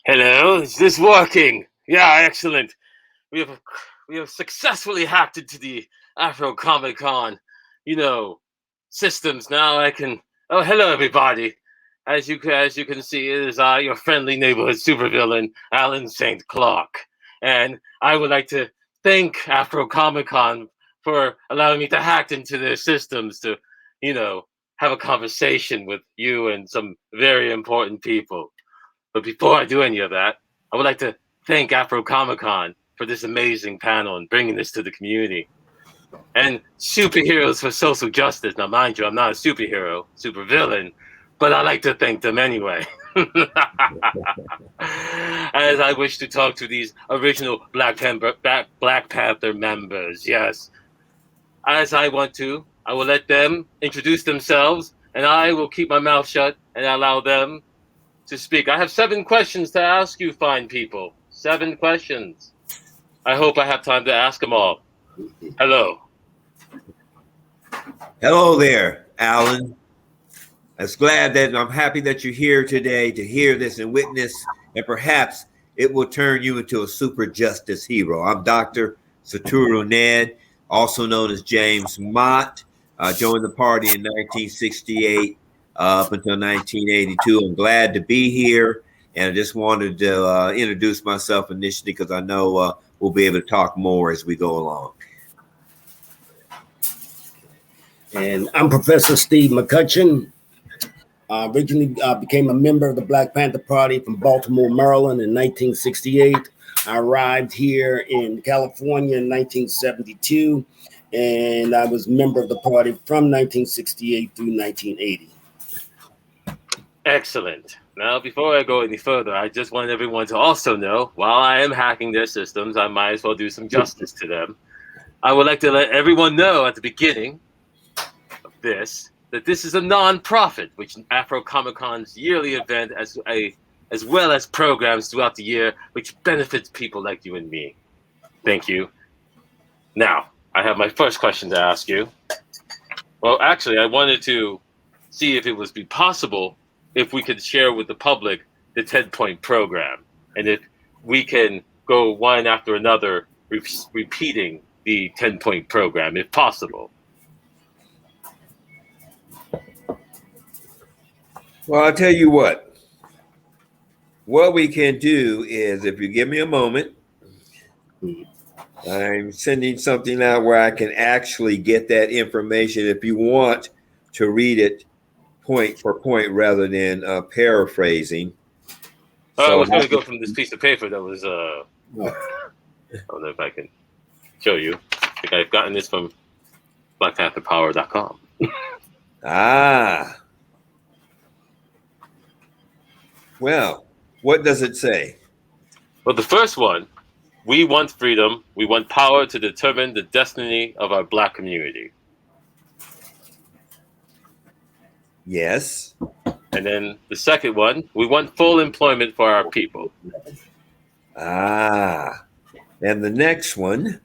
Hello, is this working? Yeah, excellent. We have we have successfully hacked into the Afro Comic Con, you know, systems. Now I can. Oh, hello everybody. As you can see, it is your friendly neighborhood supervillain, Alan St. Clark, and I would like to thank Afro Comic Con for allowing me to hack into their systems to, you know, have a conversation with you and some very important people. But before I do any of that, I would like to thank Afro Comic Con for this amazing panel and bringing this to the community. And superheroes for social justice. Now, mind you, I'm not a superhero, supervillain, but I like to thank them anyway. As I wish to talk to these original Black Panther members, yes. As I want to, I will let them introduce themselves, and I will keep my mouth shut and allow them to speak. I have 7 questions to ask you, fine people. 7 questions. I hope I have time to ask them all. Hello. Hello there, Alan. I'm happy that you're here today to hear this and witness, and perhaps it will turn you into a super justice hero. I'm Dr. Saturu Ned, also known as James Mott. Joined the party in 1968 up until 1982. I'm glad to be here, and I just wanted to introduce myself initially because I know we'll be able to talk more as we go along. And I'm Professor Steve McCutchen. Originally became a member of the Black Panther Party from Baltimore, Maryland in 1968. I arrived here in California in 1972, and I was a member of the party from 1968 through 1980. Excellent. Now, before I go any further, I just want everyone to also know, while I am hacking their systems, I might as well do some justice to them. I would like to let everyone know at the beginning of this that this is a non-profit, which Afro Comic Con's yearly event, as well as programs throughout the year, which benefits people like you and me. Thank you. Now, I have my first question to ask you. Well, actually, I wanted to see if it would be possible if we could share with the public the 10-point program, and if we can go one after another, repeating the 10-point program, if possible. Well, I'll tell you what. What we can do is, if you give me a moment, I'm sending something out where I can actually get that information if you want to read it point for point rather than paraphrasing. I was going to go from this piece of paper that was, I don't know if I can show you. I think I've gotten this from blackpantherpower.com. Well, what does it say? Well, the first one, we want freedom. We want power to determine the destiny of our Black community. Yes. And then the second one, we want full employment for our people. And the next one,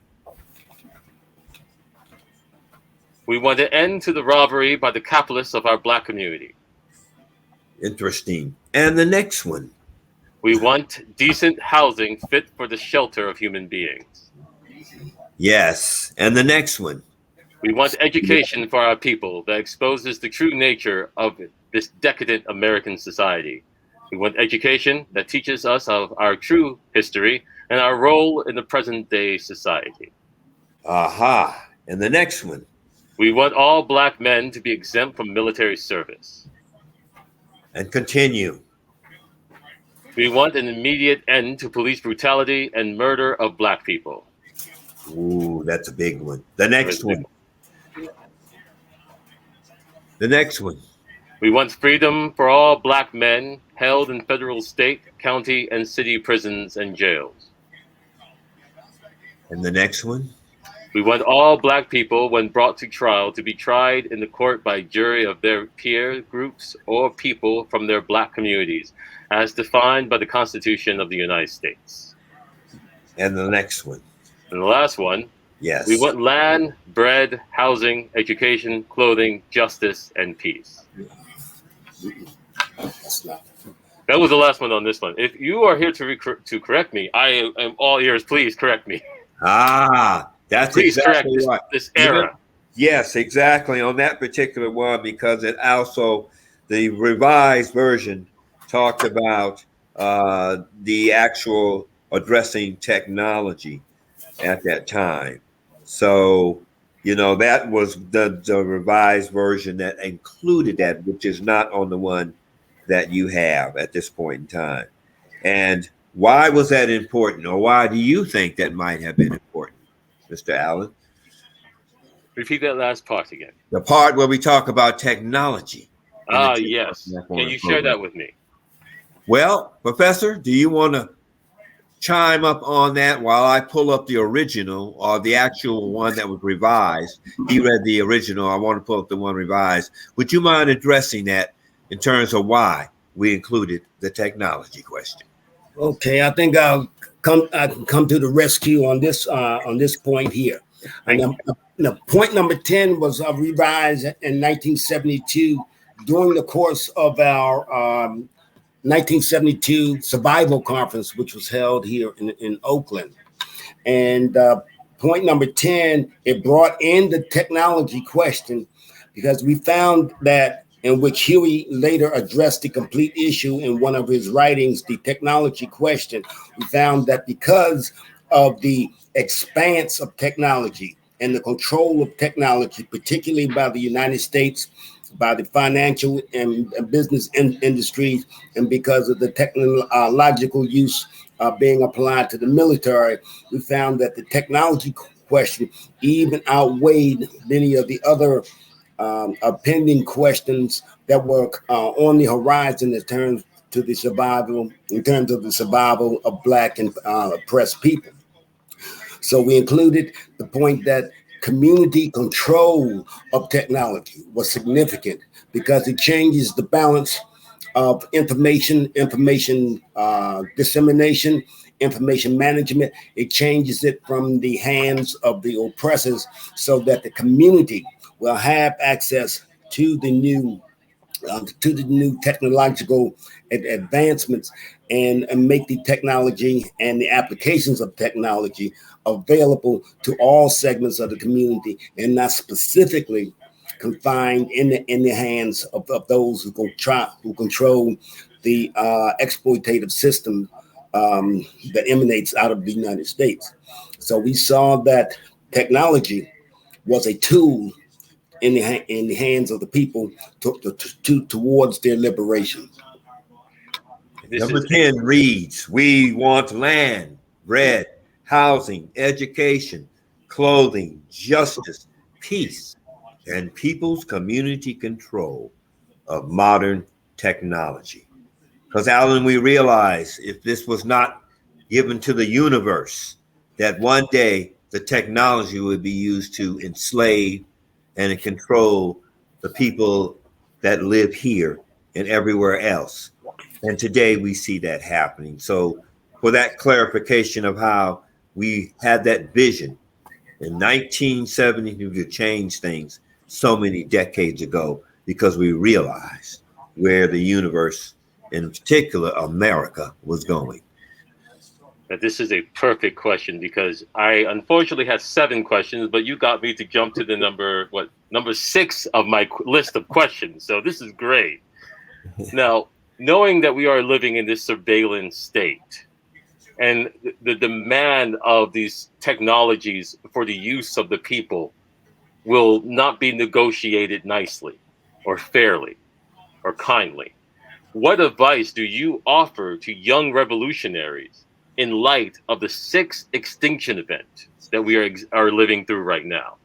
we want an end to the robbery by the capitalists of our Black community. Interesting. And the next one, we want decent housing fit for the shelter of human beings. Yes. And the next one, we want education for our people that exposes the true nature of this decadent American society. We want education that teaches us of our true history and our role in the present day society. And the next one, we want all Black men to be exempt from military service. And continue. We want an immediate end to police brutality and murder of Black people. Ooh, that's a big one. The next one. The next one. We want freedom for all Black men held in federal, state, county, and city prisons and jails. And the next one. We want all Black people, when brought to trial, to be tried in the court by jury of their peer groups or people from their Black communities, as defined by the Constitution of the United States. And the next one. And the last one. Yes. We want land, bread, housing, education, clothing, justice, and peace. That was the last one on this one. If you are here to correct me, I am all ears. Please correct me. Ah, that's Please correct exactly right. this You know, era. yes, exactly on that particular one, because it also, the revised version talked about the actual addressing technology at that time. So, that was the revised version that included that, which is not on the one that you have at this point in time. And why was that important, or why do you think that might have been important, Mr. Allen? Repeat that last part again. The part where we talk about technology in the Ah, Trademark yes. Can Reform you share Program. that with me? Well, Professor, do you want to chime up on that while I pull up the original, or the actual one that was revised? He read the original. I want to pull up the one revised. Would you mind addressing that in terms of why we included the technology question? Okay, I think I can come to the rescue on this point here. And point number 10 was revised in 1972 during the course of our 1972 survival conference, which was held here in Oakland. And point number 10, it brought in the technology question, because we found that, in which Huey later addressed the complete issue in one of his writings, the technology question. We found that because of the expanse of technology and the control of technology, particularly by the United States, by the financial and business industries, and because of the technological use being applied to the military, we found that the technology question even outweighed many of the other pending questions that were on the horizon in terms of the survival of Black and oppressed people. So we included the point that community control of technology was significant, because it changes the balance of information dissemination, information management. It changes it from the hands of the oppressors, so that the community will have access to the new technological advancements, and make the technology and the applications of technology available to all segments of the community, and not specifically confined in the hands of those who control the exploitative system that emanates out of the United States. So we saw that technology was a tool in the hands of the people towards their liberation. Number 10 reads, we want land, bread, housing, education, clothing, justice, peace, and people's community control of modern technology. Because, Alan, we realize if this was not given to the universe, that one day the technology would be used to enslave and control the people that live here and everywhere else. And today we see that happening. So, for that clarification of how we had that vision in 1970 to change things so many decades ago, because we realized where the universe, in particular America, was going. That this is a perfect question, because I unfortunately had 7 questions, but you got me to jump to the number 6 of my list of questions. So this is great. Now, knowing that we are living in this surveillance state, and the demand of these technologies for the use of the people will not be negotiated nicely or fairly or kindly, what advice do you offer to young revolutionaries in light of the 6th extinction event that we are living through right now?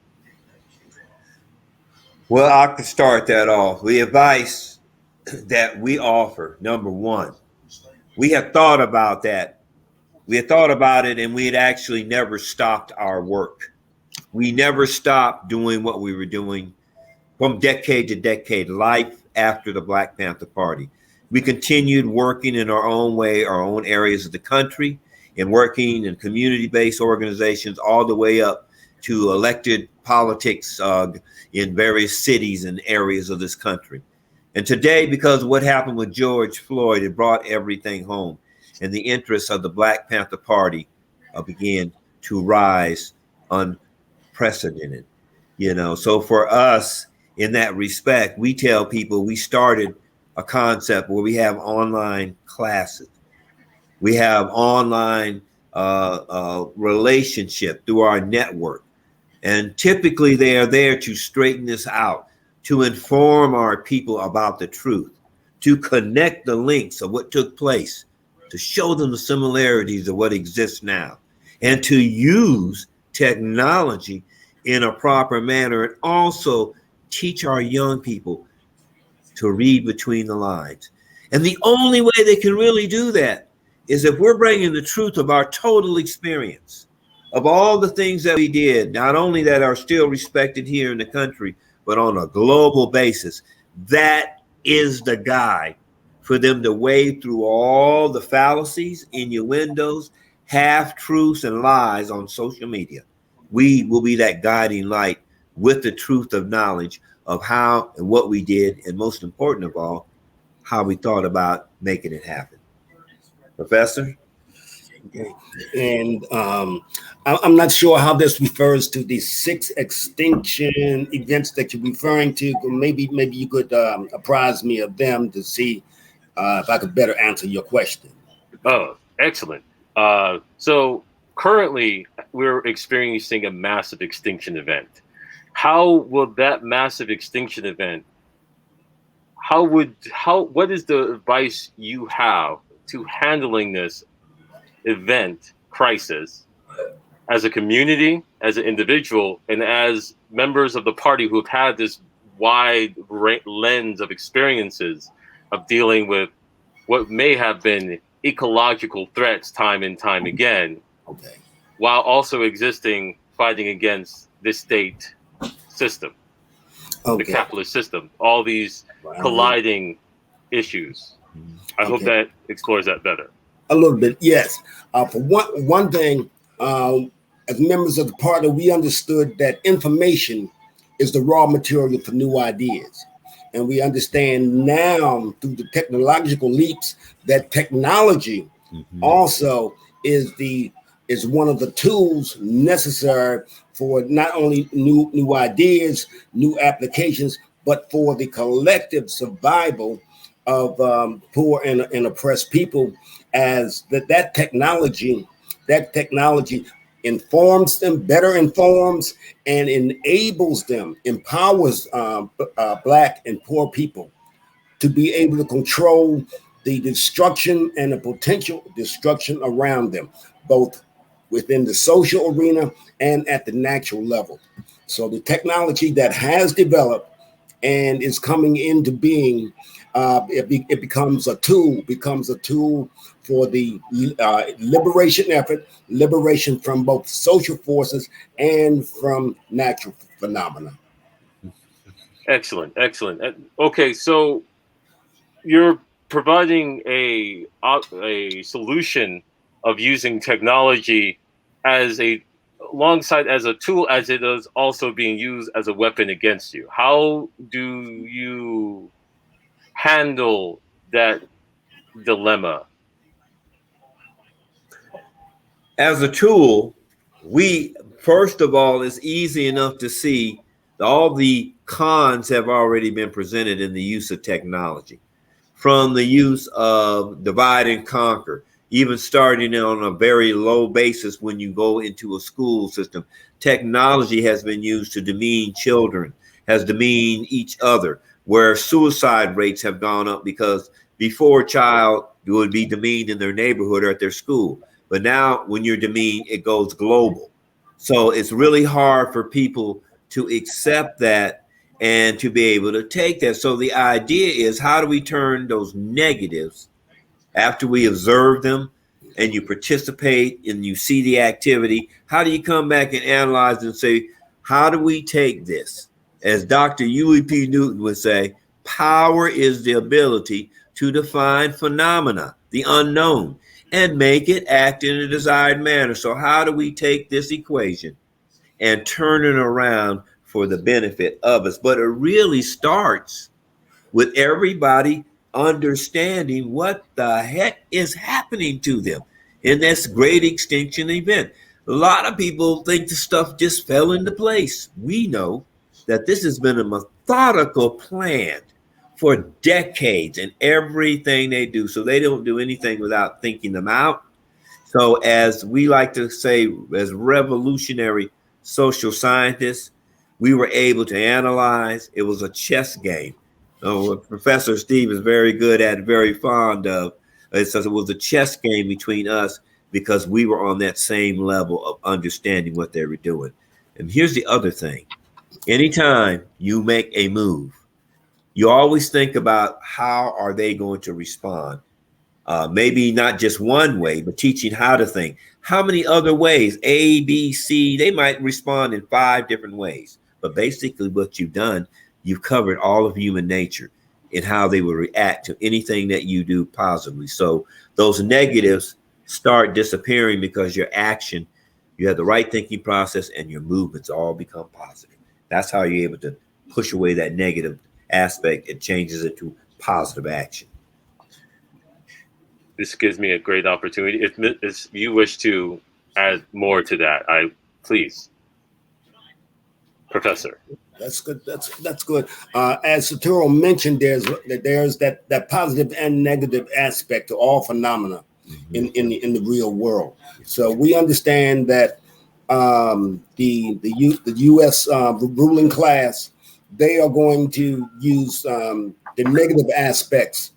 Well, I can start that off. The advice that we offer, number 1, we have thought about that. We had thought about it, and we had actually never stopped our work. We never stopped doing what we were doing from decade to decade, life after the Black Panther Party. We continued working in our own way, our own areas of the country, and working in community-based organizations all the way up to elected politics in various cities and areas of this country. And today, because of what happened with George Floyd, it brought everything home. And the interests of the Black Panther Party began to rise unprecedented. So for us, in that respect, we tell people we started a concept where we have online classes. We have online relationship through our network. And typically they are there to straighten this out, to inform our people about the truth, to connect the links of what took place, to show them the similarities of what exists now, and to use technology in a proper manner, and also teach our young people to read between the lines. And the only way they can really do that is if we're bringing the truth of our total experience, of all the things that we did, not only that are still respected here in the country, but on a global basis. That is the guide for them to wade through all the fallacies, innuendos, half-truths, and lies on social media. We will be that guiding light with the truth of knowledge of how and what we did, and most important of all, how we thought about making it happen. Professor? Okay. And I'm not sure how this refers to the 6 extinction events that you're referring to. Maybe you could apprise me of them to see if I could better answer your question. Oh, excellent. So currently, we're experiencing a massive extinction event. How will that massive extinction event? What is the advice you have to handling this event crisis as a community, as an individual, and as members of the party who have had this wide lens of experiences of dealing with what may have been ecological threats time and time again, Okay. while also fighting against this state system, the capitalist system, all these colliding issues. I hope that explores that better. A little bit, yes. For one thing, as members of the party, we understood that information is the raw material for new ideas. And we understand now through the technological leaps that technology also is one of the tools necessary for not only new ideas, new applications, but for the collective survival of poor and oppressed people, as that technology better informs and enables them, empowers Black and poor people to be able to control the destruction and the potential destruction around them, both within the social arena and at the natural level. So the technology that has developed and is coming into being, it becomes a tool for the liberation effort, liberation from both social forces and from natural phenomena. Excellent. Okay, so you're providing a solution of using technology alongside as a tool, as it is also being used as a weapon against you. How do you handle that dilemma? As a tool, first of all, it's easy enough to see that all the cons have already been presented in the use of technology, from the use of divide and conquer, even starting on a very low basis when you go into a school system. Technology has been used to demean children, has demeaned each other, where suicide rates have gone up because before a child would be demeaned in their neighborhood or at their school. But now when you're demeaned, it goes global. So it's really hard for people to accept that and to be able to take that. So the idea is, how do we turn those negatives after we observe them and you participate and you see the activity? How do you come back and analyze and say, how do we take this? As Dr. Huey P. Newton would say, power is the ability to define phenomena, the unknown, and make it act in a desired manner. So how do we take this equation and turn it around for the benefit of us? But it really starts with everybody understanding what the heck is happening to them in this great extinction event. A lot of people think the stuff just fell into place. We know that this has been a methodical plan for decades in everything they do. So they don't do anything without thinking them out. So, as we like to say, as revolutionary social scientists, we were able to analyze. It was a chess game. What Professor Steve is very good at, very fond of. It says it was a chess game between us because we were on that same level of understanding what they were doing. And here's the other thing. Anytime you make a move, you always think about how are they going to respond. Maybe not just one way, but teaching how to think. How many other ways? A, B, C. They might respond in 5 different ways. But basically what you've done, you've covered all of human nature and how they will react to anything that you do positively. So those negatives start disappearing because your action, you have the right thinking process, and your movements all become positive. That's how you're able to push away that negative aspect and changes it to positive action. This gives me a great opportunity. If you wish to add more to that, please, Professor. That's good. That's good. As Saturu mentioned, there's that positive and negative aspect to all phenomena in the real world. So we understand that the U.S. Ruling class, they are going to use the negative aspects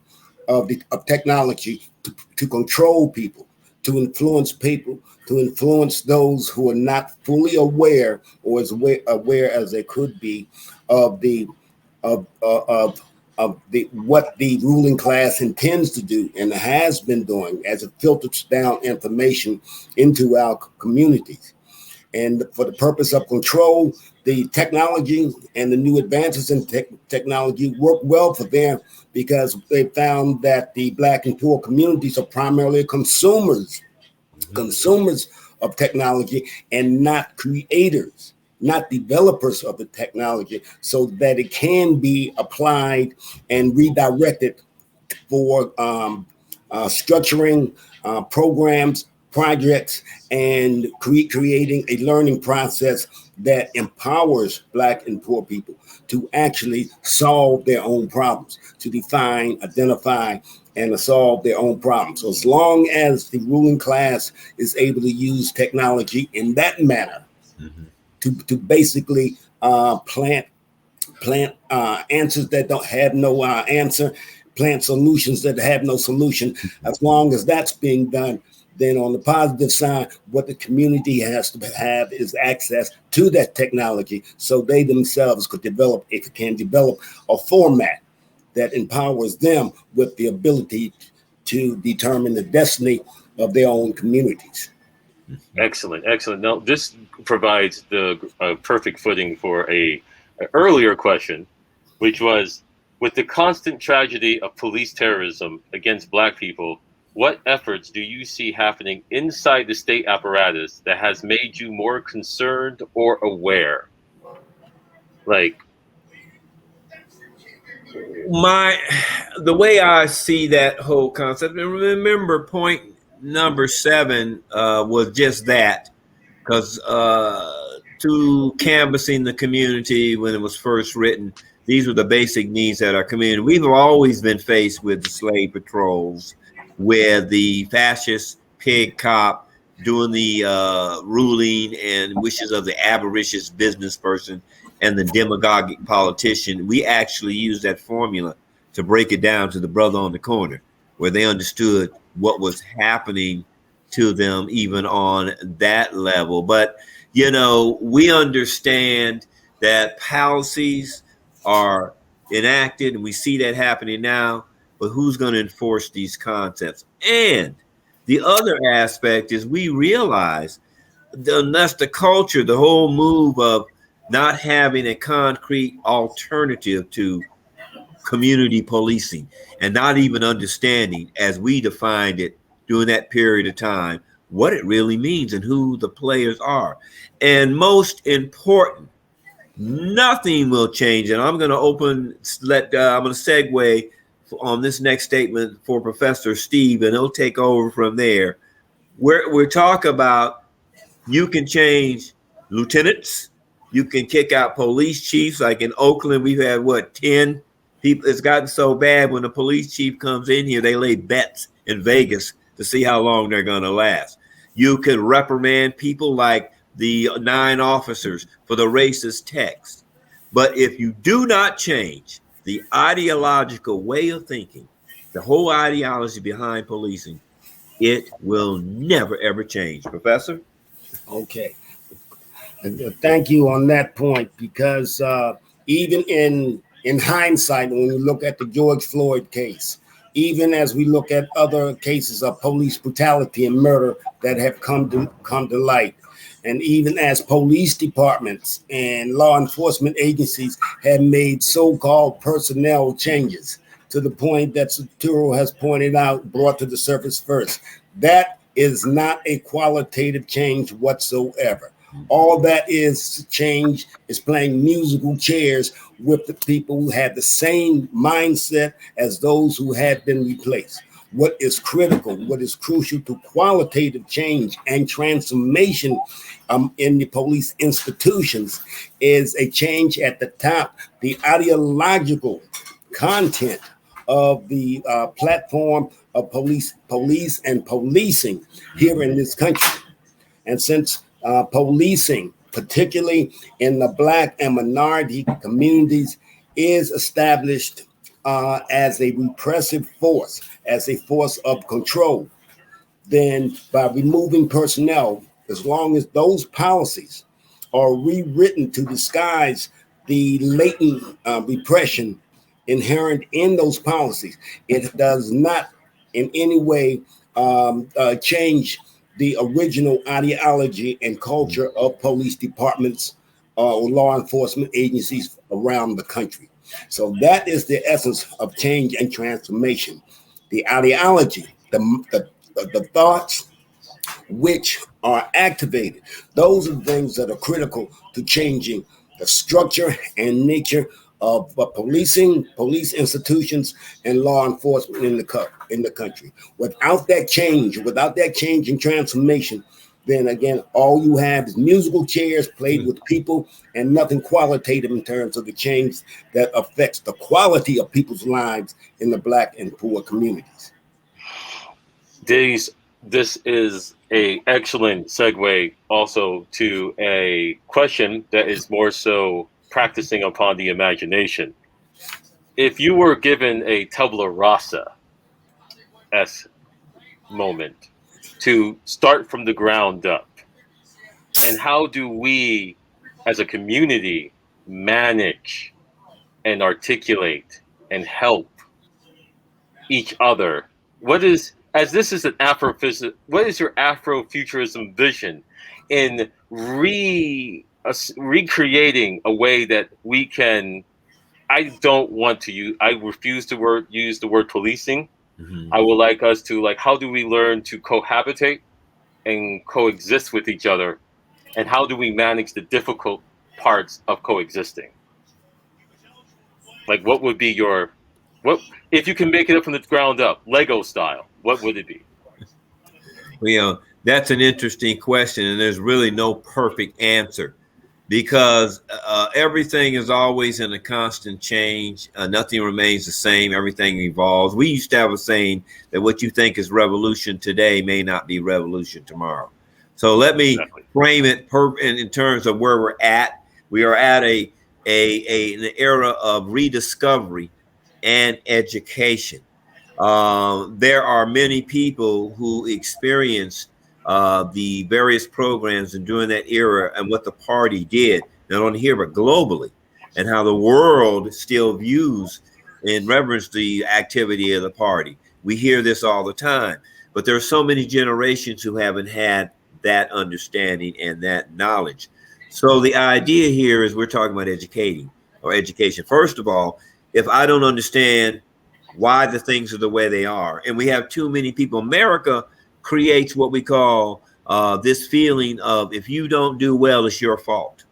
of technology to control people, to influence people, to influence those who are not fully aware or as aware as they could be of what the ruling class intends to do and has been doing as it filters down information into our communities. And for the purpose of control, the technology and the new advances in technology work well for them because they found that the Black and poor communities are primarily consumers of technology and not creators, not developers of the technology, so that it can be applied and redirected for structuring programs, projects, and creating a learning process that empowers Black and poor people to actually solve their own problems, to define, identify, and to solve their own problems. So as long as the ruling class is able to use technology in that manner to basically plant answers that don't have no answer, plant solutions that have no solution, as long as that's being done, then on the positive side, what the community has to have is access to that technology so they themselves can develop a format that empowers them with the ability to determine the destiny of their own communities. Excellent. Now, this provides the perfect footing for an earlier question, which was, with the constant tragedy of police terrorism against Black people, what efforts do you see happening inside the state apparatus that has made you more concerned or aware? Like, the way I see that whole concept, and remember point number 7 was just that, because to canvassing the community when it was first written, these were the basic needs that our community. We've always been faced with the slave patrols, where the fascist pig cop doing the ruling and wishes of the avaricious business person and the demagogic politician. We actually used that formula to break it down to the brother on the corner, where they understood what was happening to them even on that level. But, you know, we understand that policies are enacted, and we see that happening now, but who's going to enforce these concepts? And the other aspect is we realize that's the culture, the whole move of not having a concrete alternative to community policing and not even understanding, as we defined it during that period of time, what it really means and who the players are. And most important, nothing will change. And I'm going to I'm going to segue on this next statement for Professor Steve, and he'll take over from there. We're talking about you can change lieutenants, you can kick out police chiefs. Like in Oakland, we've had 10 people. It's gotten so bad when the police chief comes in here, they lay bets in Vegas to see how long they're going to last. You can reprimand people like the 9 officers for the racist text. But if you do not change the ideological way of thinking, the whole ideology behind policing, it will never, ever change. Professor? Okay. Thank you on that point, because even in hindsight, when we look at the George Floyd case, even as we look at other cases of police brutality and murder that have come to light, and even as police departments and law enforcement agencies have made so-called personnel changes to the point that Saturu has pointed out, brought to the surface first, that is not a qualitative change whatsoever. All that is change is playing musical chairs with the people who had the same mindset as those who had been replaced. What is critical, what is crucial to qualitative change and transformation in the police institutions is a change at the top, the ideological content of the platform of police and policing here in this country. And since policing, particularly in the Black and minority communities, is established as a repressive force, as a force of control, then by removing personnel, as long as those policies are rewritten to disguise the latent repression inherent in those policies, it does not in any way change the original ideology and culture of police departments or law enforcement agencies around the country. So that is the essence of change and transformation. The ideology, the thoughts which are activated, those are the things that are critical to changing the structure and nature of policing, police institutions, and law enforcement in the country. Without that change and transformation, then again, all you have is musical chairs played with people and nothing qualitative in terms of the change that affects the quality of people's lives in the Black and poor communities. This is an excellent segue also to a question that is more so practicing upon the imagination. If you were given a tabula rasa-esque moment to start from the ground up, and how do we as a community manage and articulate and help each other? What is your Afrofuturism vision in recreating a way that we can? I refuse to use the word policing. I would like us to how do we learn to cohabitate and coexist with each other, and how do we manage the difficult parts of coexisting? Like, what would be what if you can make it up from the ground up, Lego style? What would it be? Well, that's an interesting question, and there's really no perfect answer, because everything is always in a constant change. Nothing remains the same. Everything evolves. We used to have a saying that what you think is revolution today may not be revolution tomorrow. So let me frame it in terms of where we're at. We are at an era of rediscovery and education. There are many people who experienced the various programs and during that era and what the party did, not only here but globally, and how the world still views and reverence the activity of the party. We hear this all the time, but there are so many generations who haven't had that understanding and that knowledge. So the idea here is we're talking about education. First of all, if I don't understand why the things are the way they are, and we have too many people, America creates what we call this feeling of if you don't do well, it's your fault.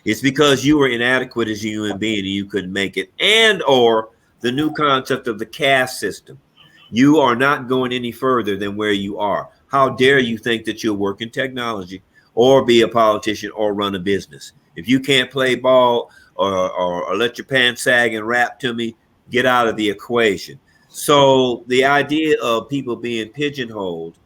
It's because you were inadequate as a human being and you couldn't make it. And or the new concept of the caste system. You are not going any further than where you are. How dare you think that you'll work in technology or be a politician or run a business? If you can't play ball or let your pants sag and rap to me, get out of the equation. So the idea of people being pigeonholed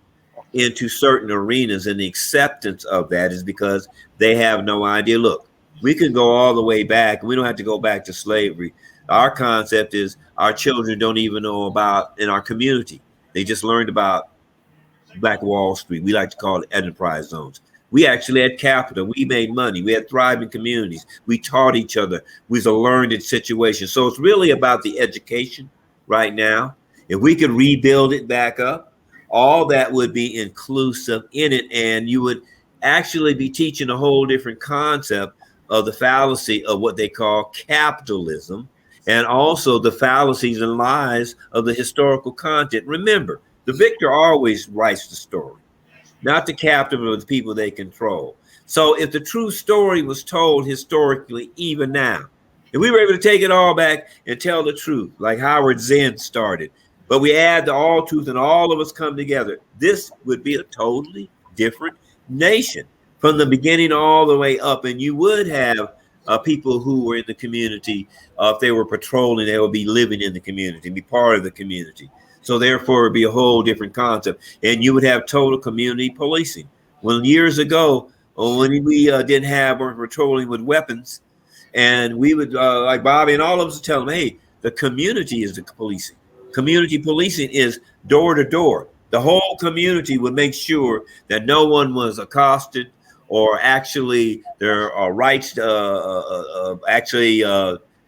into certain arenas and the acceptance of that is because they have no idea. Look, we can go all the way back. We don't have to go back to slavery. Our concept is our children don't even know about in our community. They just learned about Black Wall Street. We like to call it enterprise zones. We actually had capital. We made money. We had thriving communities. We taught each other. We was a learned situation. So it's really about the education right now. If we could rebuild it back up, all that would be inclusive in it. And you would actually be teaching a whole different concept of the fallacy of what they call capitalism, and also the fallacies and lies of the historical content. Remember, the victor always writes the story, not the captive of the people they control. So if the true story was told historically, even now, if we were able to take it all back and tell the truth, like Howard Zinn started, but we add the all truth and all of us come together, this would be a totally different nation from the beginning all the way up. And you would have people who were in the community. If they were patrolling, they would be living in the community, be part of the community. So therefore, it'd be a whole different concept. And you would have total community policing. When years ago, when we didn't have or patrolling with weapons, and we would, like Bobby and all of us would tell them, hey, the community is the policing. Community policing is door to door. The whole community would make sure that no one was accosted or actually their rights actually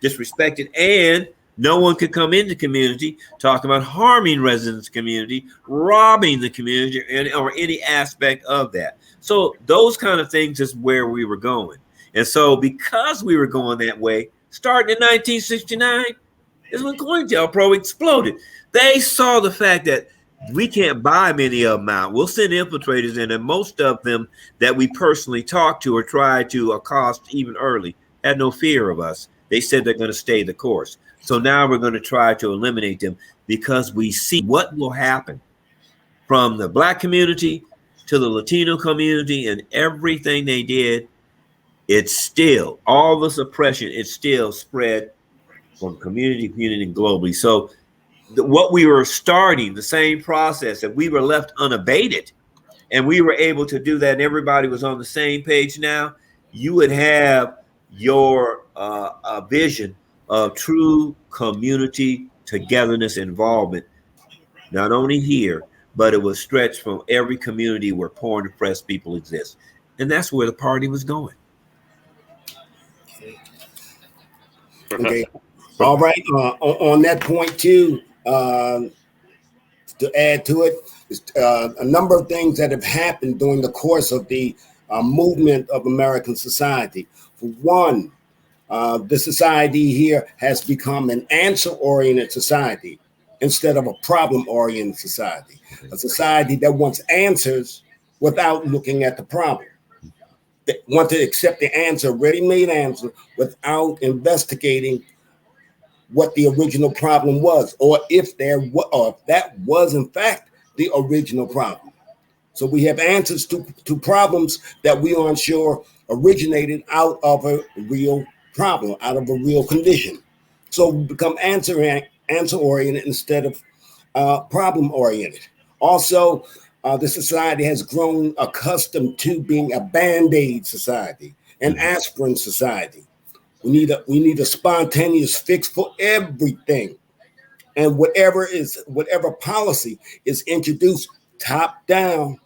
disrespected, and no one could come into community talking about harming residents community, robbing the community, or any aspect of that. So those kind of things is where we were going. And so because we were going that way, starting in 1969 is when COINTELPRO exploded. They saw the fact that we can't buy many of them out. We'll send infiltrators in, and most of them that we personally talked to or tried to accost even early had no fear of us. They said they're going to stay the course. So now we're going to try to eliminate them because we see what will happen from the Black community to the Latino community and everything they did. It's still, all the suppression, it's still spread from community to community and globally. So what we were starting, the same process, and we were left unabated, and we were able to do that, and everybody was on the same page now, you would have your vision of true community togetherness involvement, not only here, but it was stretched from every community where poor and oppressed people exist. And that's where the party was going. Okay. All right. On that point too, to add to it, is a number of things that have happened during the course of the movement of American society. For one, the society here has become an answer-oriented society instead of a problem-oriented society. A society that wants answers without looking at the problem. They want to accept the answer, ready-made answer, without investigating what the original problem was, or if that was in fact the original problem. So we have answers to problems that we aren't sure originated out of a real problem, out of a real condition. So we become answer-oriented instead of problem-oriented. Also, the society has grown accustomed to being a Band-Aid society, an aspirin society. We need a spontaneous fix for everything, and whatever policy is introduced top down,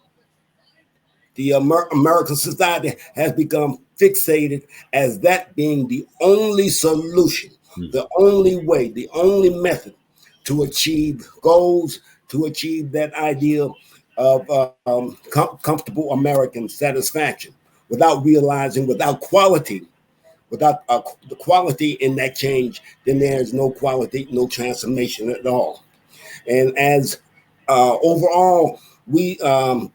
the American society has become fixated as that being the only solution, the only way, the only method to achieve goals, to achieve that ideal of comfortable American satisfaction, without realizing, without quality. Without the quality in that change, then there's no quality, no transformation at all. And as overall, we looked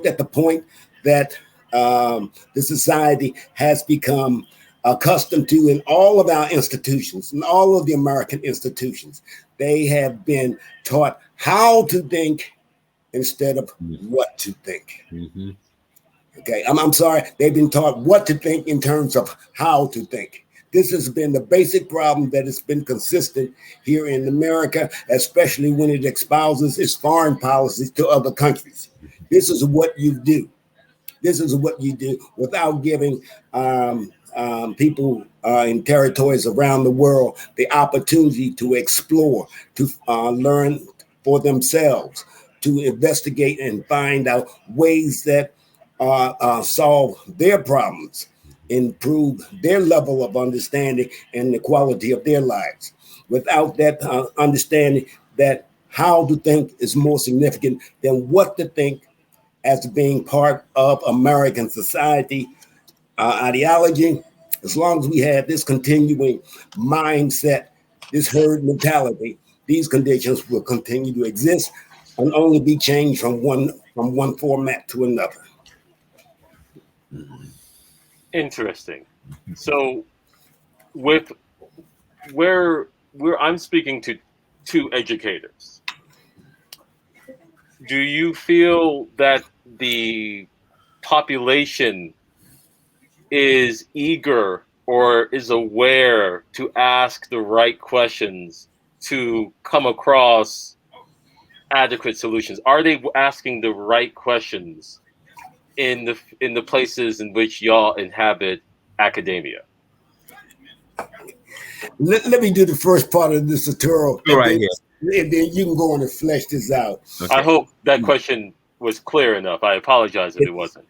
at the point that the society has become accustomed to in all of our institutions, in all of the American institutions. They have been taught how to think instead of what to think. Mm-hmm. Okay, I'm sorry, they've been taught what to think in terms of how to think. This has been the basic problem that has been consistent here in America, especially when it espouses its foreign policies to other countries. This is what you do. This is what you do without giving people in territories around the world the opportunity to explore, to learn for themselves, to investigate and find out ways that solve their problems, improve their level of understanding and the quality of their lives. Without that understanding that how to think is more significant than what to think as being part of American society ideology, as long as we have this continuing mindset, this herd mentality, these conditions will continue to exist and only be changed from one format to another. Interesting. So, with where I'm speaking to two educators, do you feel that the population is eager or is aware to ask the right questions to come across adequate solutions? Are they asking the right questions in the places in which y'all inhabit academia? Let me do the first part of this tutorial, Go right and then you can go on and flesh this out. Okay. I hope that question was clear enough. I apologize if it wasn't.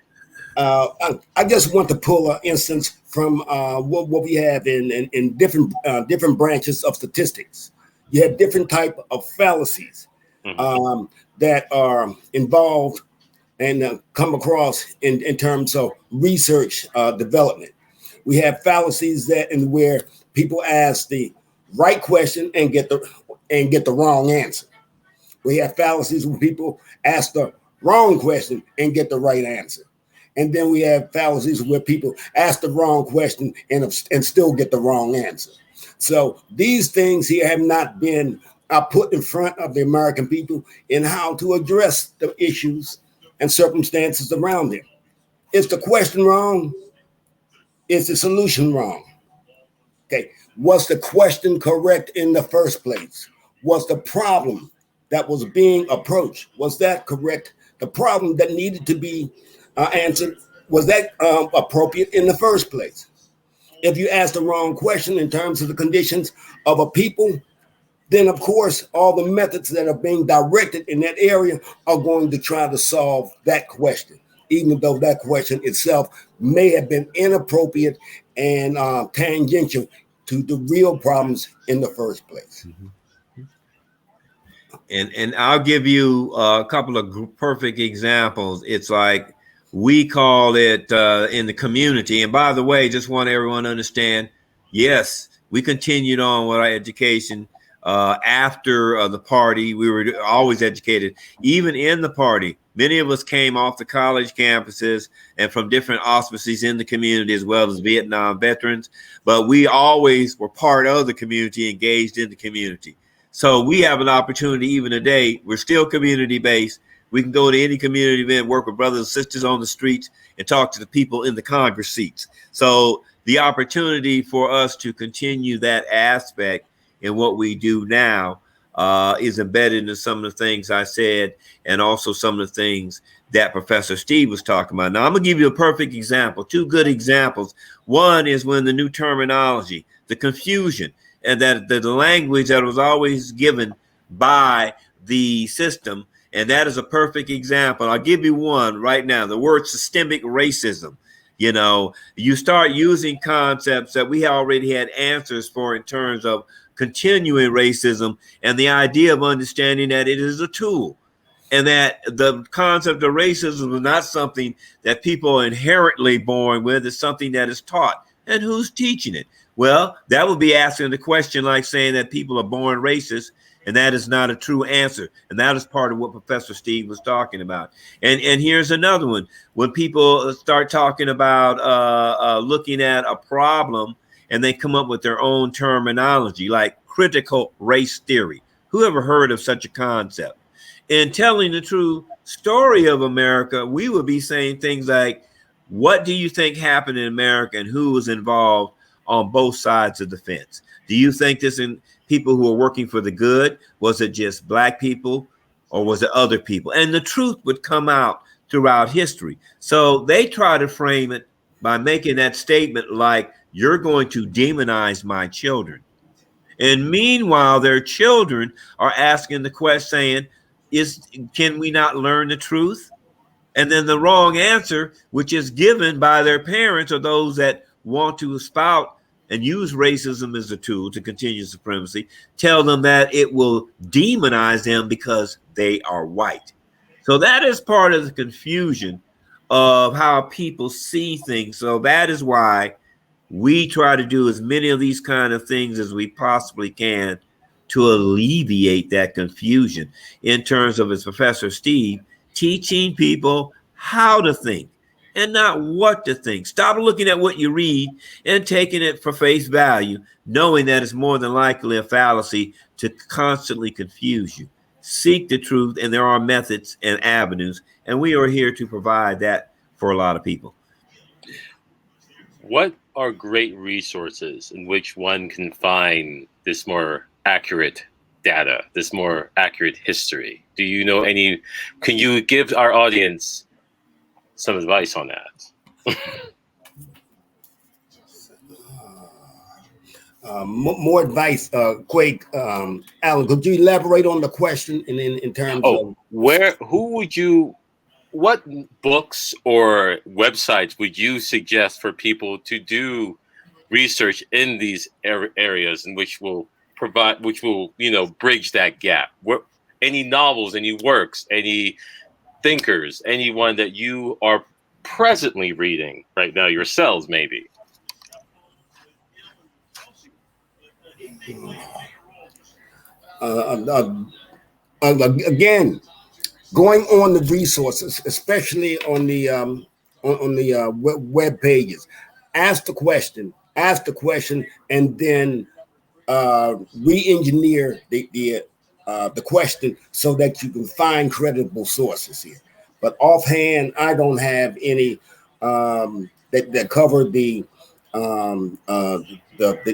I just want to pull an instance from what we have in different branches of statistics. You have different type of fallacies that are involved and come across in terms of research development. We have fallacies where people ask the right question and get the wrong answer. We have fallacies where people ask the wrong question and get the right answer. And then we have fallacies where people ask the wrong question and still get the wrong answer. So these things here have not been put in front of the American people in how to address the issues and circumstances around them. Is the question wrong? Is the solution wrong? Okay. Was the question correct in the first place? Was the problem that was being approached, was that correct? The problem that needed to be answered, was that appropriate in the first place? If you ask the wrong question in terms of the conditions of a people, then of course all the methods that are being directed in that area are going to try to solve that question, even though that question itself may have been inappropriate and tangential to the real problems in the first place. And I'll give you a couple of perfect examples. It's like we call it in the community. And by the way, just want everyone to understand, yes, we continued on with our education after the party. We were always educated, even in the party. Many of us came off the college campuses and from different auspices in the community, as well as Vietnam veterans. But we always were part of the community, engaged in the community. So we have an opportunity even today. We're still community-based. We can go to any community event, work with brothers and sisters on the streets, and talk to the people in the Congress seats. So the opportunity for us to continue that aspect in what we do now is embedded in some of the things I said, and also some of the things that Professor Steve was talking about. Now, I'm going to give you a perfect example, two good examples. One is when the new terminology, the confusion, and that the language that was always given by the system, and that is a perfect example. I'll give you one right now, the word systemic racism. You know, you start using concepts that we already had answers for in terms of continuing racism, and the idea of understanding that it is a tool, and that the concept of racism is not something that people are inherently born with. It's something that is taught. And who's teaching it? Well, that would be asking the question like saying that people are born racist And that is not a true answer. And that is part of what Professor Steve was talking about. And here's another one. When people start talking about looking at a problem and they come up with their own terminology, like critical race theory. Who ever heard of such a concept? In telling the true story of America, we would be saying things like, what do you think happened in America and who was involved on both sides of the fence? Do you think this in people who are working for the good? Was it just black people or was it other people? And the truth would come out throughout history. So they try to frame it by making that statement like, you're going to demonize my children. And meanwhile, their children are asking the question saying, can we not learn the truth? And then the wrong answer, which is given by their parents or those that want to spout and use racism as a tool to continue supremacy, tell them that it will demonize them because they are white. So that is part of the confusion of how people see things. So that is why we try to do as many of these kind of things as we possibly can to alleviate that confusion in terms of, as Professor Steve, teaching people how to think and not what to think. Stop looking at what you read and taking it for face value, knowing that it's more than likely a fallacy to constantly confuse you. Seek the truth, and there are methods and avenues, and we are here to provide that for a lot of people. What are great resources in which one can find this more accurate data, this more accurate history? Do you know any? Can you give our audience some advice on that? More advice, Quake. Alan, could you elaborate on the question in terms of what books or websites would you suggest for people to do research in these areas, in which will bridge that gap? What, any novels, any works, any thinkers, anyone that you are presently reading right now yourselves, maybe? Again, going on the resources, especially on the web pages, ask the question, and then re-engineer the question so that you can find credible sources here. But offhand, I don't have any that cover the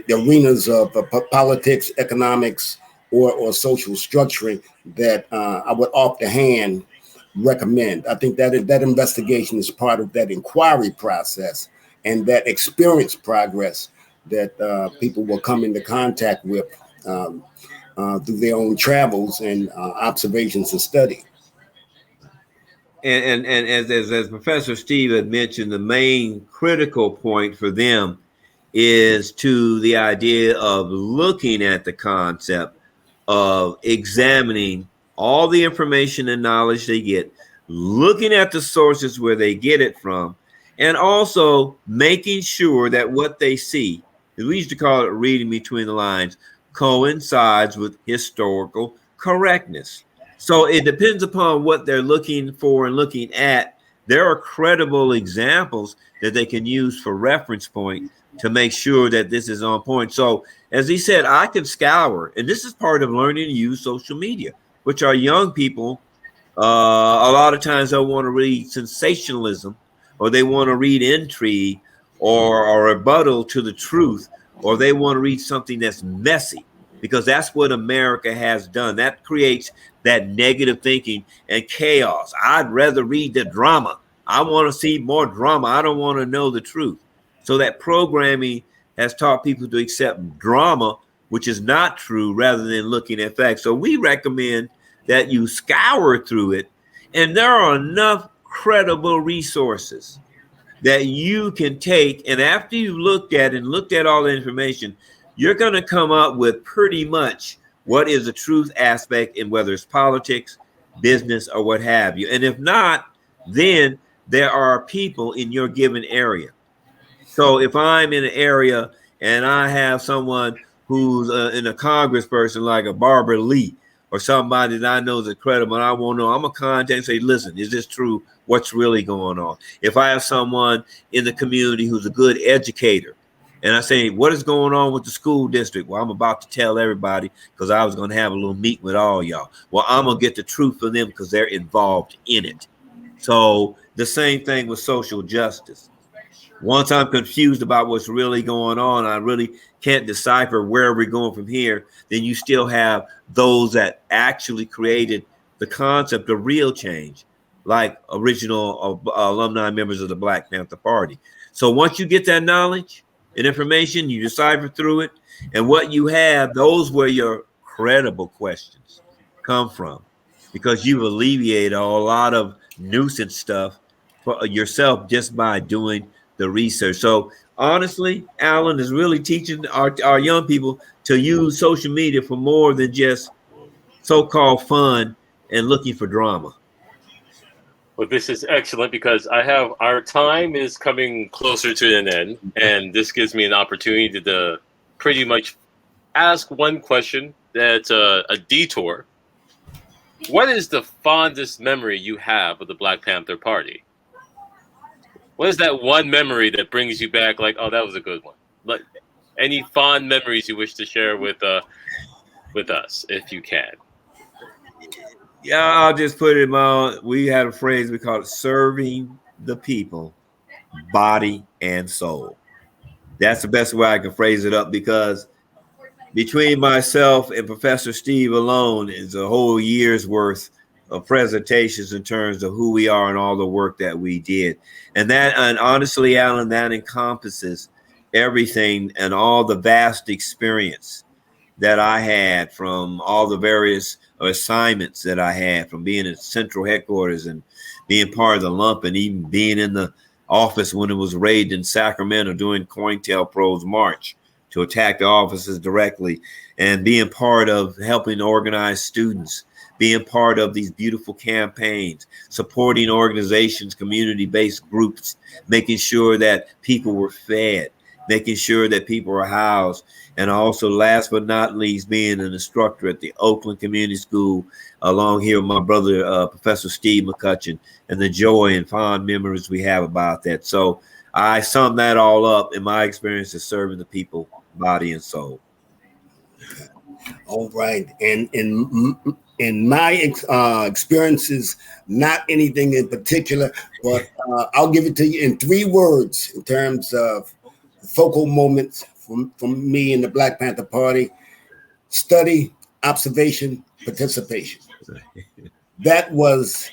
arenas of politics, economics, or social structuring that I would off the hand recommend. I think that investigation is part of that inquiry process and that experience progress that people will come into contact with through their own travels and observations and study. And as Professor Steve had mentioned, the main critical point for them is to the idea of looking at the concept of examining all the information and knowledge they get, looking at the sources where they get it from, and also making sure that what they see, we used to call it reading between the lines, coincides with historical correctness. So it depends upon what they're looking for and looking at. There are credible examples that they can use for reference point to make sure that this is on point. So as he said, I can scour, and this is part of learning to use social media, which our young people, a lot of times they'll want to read sensationalism, or they want to read intrigue or rebuttal to the truth, or they want to read something that's messy, because that's what America has done. That creates that negative thinking and chaos. I'd rather read the drama. I want to see more drama. I don't want to know the truth. So that programming has taught people to accept drama, which is not true, rather than looking at facts. So we recommend that you scour through it. And there are enough credible resources that you can take. And after you've looked at all the information, you're going to come up with pretty much what is the truth aspect in whether it's politics, business, or what have you. And if not, then there are people in your given area. So if I'm in an area and I have someone who's in a congressperson like a Barbara Lee or somebody that I know is credible, and I won't know, I'm gonna contact and say, listen, is this true? What's really going on? If I have someone in the community who's a good educator, and I say, what is going on with the school district? Well, I'm about to tell everybody because I was going to have a little meet with all y'all. Well, I'm going to get the truth from them because they're involved in it. So the same thing with social justice. Once I'm confused about what's really going on, I really can't decipher where we're going from here, then you still have those that actually created the concept of real change, like original alumni members of the Black Panther Party. So once you get that knowledge and information, you decipher through it, and what you have, those where your credible questions come from, because you've alleviated a lot of nuisance stuff for yourself just by doing the research. So honestly, Alan is really teaching our young people to use social media for more than just so-called fun and looking for drama. Well, this is excellent because our time is coming closer to an end, and this gives me an opportunity to pretty much ask one question that's a detour. What is the fondest memory you have of the Black Panther Party? What is that one memory that brings you back like, oh, that was a good one? Like, any fond memories you wish to share with us, if you can? Yeah, I'll just put it on. We had a phrase we call it serving the people, body and soul. That's the best way I can phrase it up, because between myself and Professor Steve alone is a whole year's worth of presentations in terms of who we are and all the work that we did. And honestly, Alan, that encompasses everything and all the vast experience that I had from all the various assignments that I had, from being at central headquarters and being part of the lump, and even being in the office when it was raided in Sacramento doing COINTELPRO's march to attack the offices directly, and being part of helping organize students, being part of these beautiful campaigns, supporting organizations, community-based groups, making sure that people were fed, making sure that people were housed, and also, last but not least, being an instructor at the Oakland Community School, along here with my brother, Professor Steve McCutchen, and the joy and fond memories we have about that. So I sum that all up in my experience of serving the people, body and soul. All right. And in my experiences, not anything in particular, but I'll give it to you in 3 words in terms of focal moments from me and the Black Panther Party: study, observation, participation. That was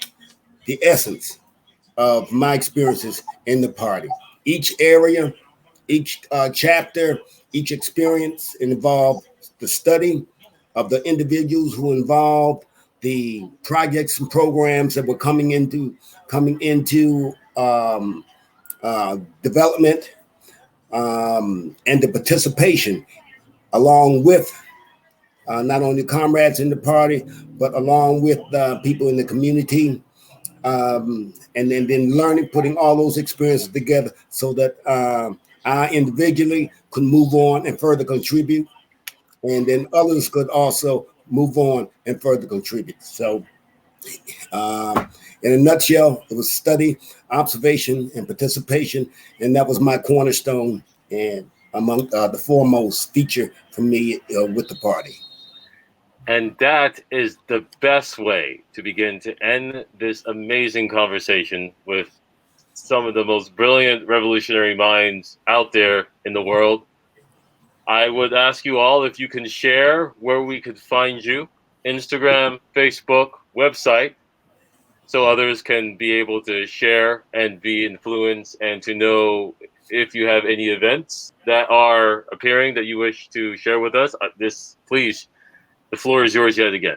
the essence of my experiences in the party. Each area, each chapter, each experience involved the study of the individuals who involved, the projects and programs that were coming into development, and the participation, along with not only comrades in the party, but along with people in the community, and then learning, putting all those experiences together so that I individually could move on and further contribute, and then others could also move on and further contribute. So in a nutshell, it was study, observation, and participation, and that was my cornerstone and among the foremost feature for me with the party. And that is the best way to begin to end this amazing conversation with some of the most brilliant revolutionary minds out there in the world. I would ask you all if you can share where we could find you: Instagram, Facebook, website, so others can be able to share and be influenced, and to know if you have any events that are appearing that you wish to share with us. Please, the floor is yours yet again.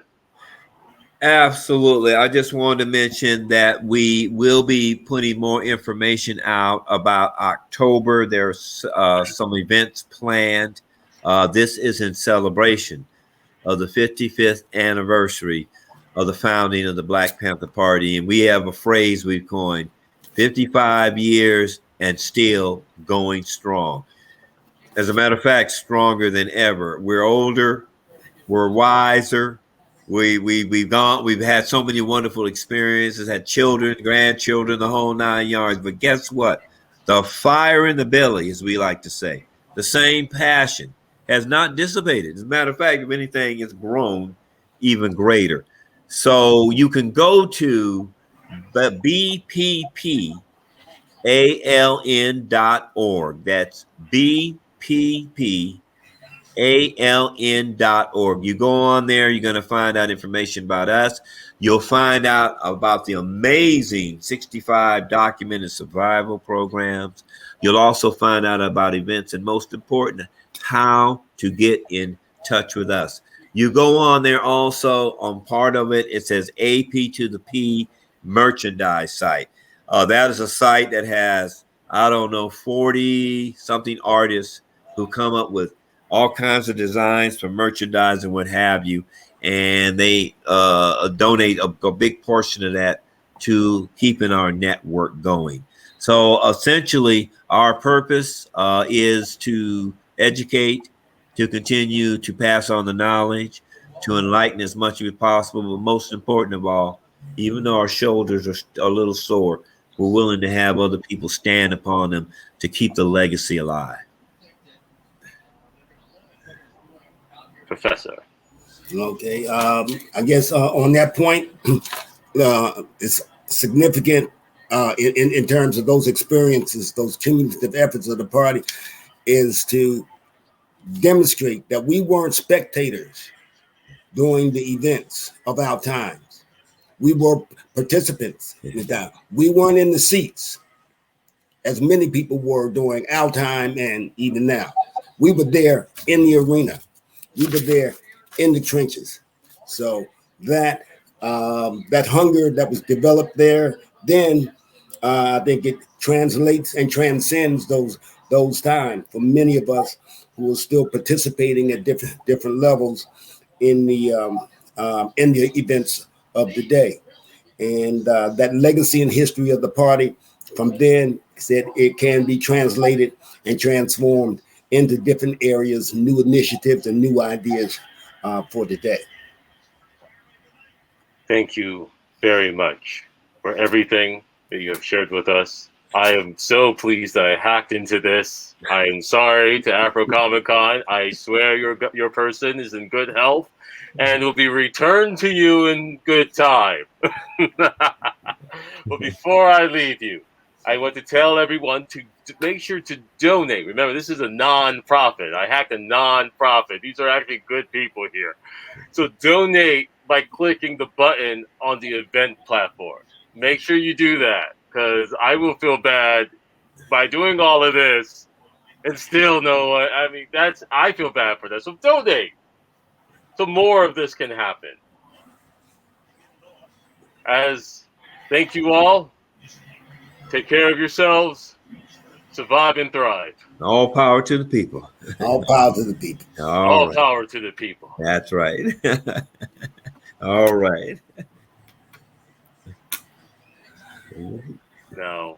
Absolutely. I just wanted to mention that we will be putting more information out about October. There's some events planned. This is in celebration of the 55th anniversary of the founding of the Black Panther Party. And we have a phrase we've coined: 55 years and still going strong. As a matter of fact, stronger than ever. We're older, we're wiser. We've had so many wonderful experiences, had children, grandchildren, the whole 9 yards. But guess what? The fire in the belly, as we like to say, the same passion has not dissipated. As a matter of fact, if anything, it's grown even greater. So you can go to the bppaln.org. That's bppaln.org. You go on there, you're going to find out information about us. You'll find out about the amazing 65 documented survival programs. You'll also find out about events and, most important, how to get in touch with us. You go on there also, on part of it, it says AP to the P merchandise site. That is a site that has, I don't know, 40 something artists who come up with all kinds of designs for merchandise and what have you. And they donate a big portion of that to keeping our network going. So essentially, our purpose is to educate, to continue to pass on the knowledge, to enlighten as much as possible. But most important of all, even though our shoulders are a little sore, we're willing to have other people stand upon them to keep the legacy alive. Professor. Okay. I guess on that point, it's significant in terms of those experiences, those cumulative efforts of the party, is to demonstrate that we weren't spectators during the events of our times. We were participants in that. We weren't in the seats, as many people were during our time and even now. We were there in the arena. We were there in the trenches. So that that hunger that was developed there, then I think it translates and transcends those times for many of us who are still participating at different levels in the events of the day. And that legacy and history of the party from then said it can be translated and transformed into different areas, new initiatives and new ideas for the day. Thank you very much for everything that you have shared with us. I am so pleased that I hacked into this. I am sorry to Afro Comic Con. I swear your person is in good health and will be returned to you in good time. But before I leave you, I want to tell everyone to make sure to donate. Remember, this is a non-profit. I hacked a non-profit. These are actually good people here. So donate by clicking the button on the event platform. Make sure you do that, because I will feel bad by doing all of this and still know. I mean, I feel bad for that. So donate, so more of this can happen. Thank you all. Take care of yourselves. Survive and thrive. All power to the people. All power to the people. All power to the people. That's right. All right. Now,